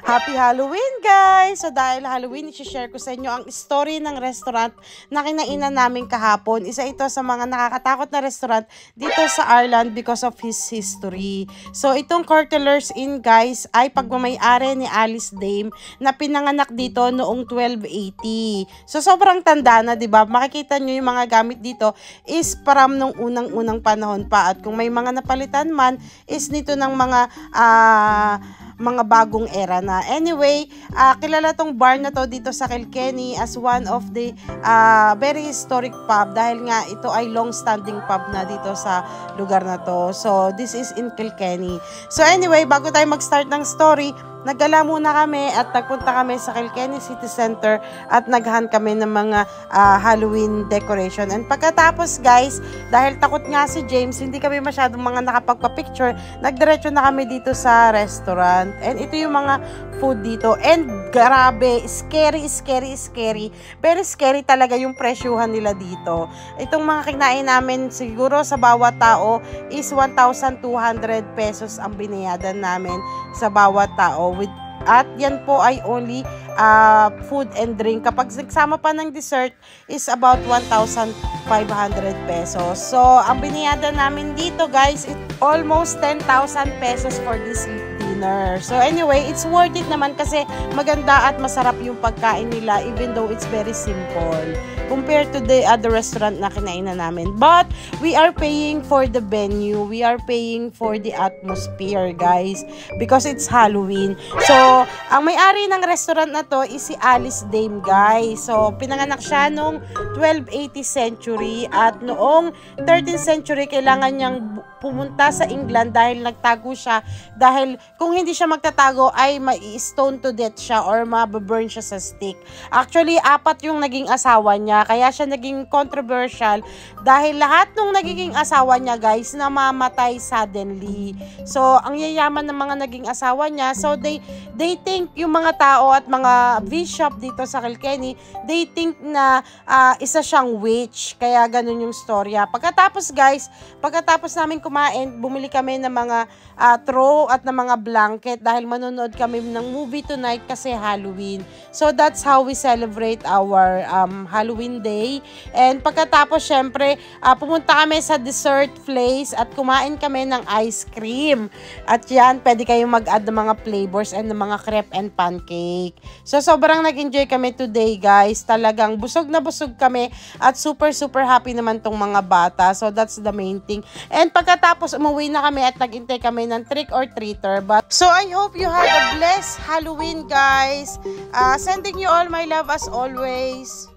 Happy Halloween, guys! So, dahil Halloween, i-share ko sa inyo ang story ng restaurant na kinainan namin kahapon. Isa ito sa mga nakakatakot na restaurant dito sa Ireland because of his history. So, itong Curtlers Inn, guys, ay pagmamayari ni Alice Dame na pinanganak dito noong 1280. So, sobrang tanda na, diba? Makikita nyo yung mga gamit dito is param nung unang-unang panahon pa. At kung may mga napalitan man, is nito ng mga bagong era na. Anyway, kilala tong bar na to dito sa Kilkenny as one of the very historic pub dahil nga ito ay long-standing pub na dito sa lugar na to. So, this is in Kilkenny. So, anyway, bago tayo mag-start ng story, naggala muna kami at nagpunta kami sa Kilkenny City Center at naghan kami ng mga Halloween decoration. And pagkatapos, guys, dahil takot nga si James, hindi kami masyadong mga nakapagpa-picture, nagdiretso na kami dito sa restaurant. And ito yung mga food dito. And grabe, scary. Very scary talaga yung presyuhan nila dito. Itong mga kinain namin siguro sa bawat tao is 1,200 pesos ang binayadan namin sa bawat tao. At yan po ay only food and drink. Kapag nagsama pa ng dessert is about 1,500 pesos. So, ang binayadan namin dito, guys, is almost 10,000 pesos for this dinner. So, anyway, it's worth it naman kasi maganda at masarap yung pagkain nila even though it's very simple compared to the other restaurant na kinainan namin. But, we are paying for the venue. We are paying for the atmosphere, guys, because it's Halloween. So, ang may-ari ng restaurant na to is si Alice Dame, guys. So, pinanganak siya noong 1280 century at noong 13th century kailangan niyang pumunta sa England dahil nagtago siya. Dahil kung hindi siya magtatago ay mai-stone to death siya or mababurn siya sa stake. Actually, 4 yung naging asawa niya. Kaya siya naging controversial dahil lahat ng nagiging asawa niya, guys, namamatay suddenly. So, ang yayaman ng mga naging asawa niya. So, they think yung mga tao at mga bishop dito sa Kilkenny, they think na isa siyang witch. Kaya ganun yung storya. Pagkatapos, guys, pagkatapos namin kumain, bumili kami ng mga throw at ng mga blanket dahil manonood kami ng movie tonight kasi Halloween. So, that's how we celebrate our Halloween day. And pagkatapos, syempre, pumunta kami sa dessert place at kumain kami ng ice cream. At yan, pwede kayong mag-add ng mga flavors and ng mga crepe and pancake. So, sobrang nag-enjoy kami today, guys. Talagang busog na busog kami at super happy naman tong mga bata. So, that's the main thing. And pagkatapos, umuwi na kami at nag-intay kami ng trick or treater. So, I hope you had a blessed Halloween, guys. Sending you all my love as always.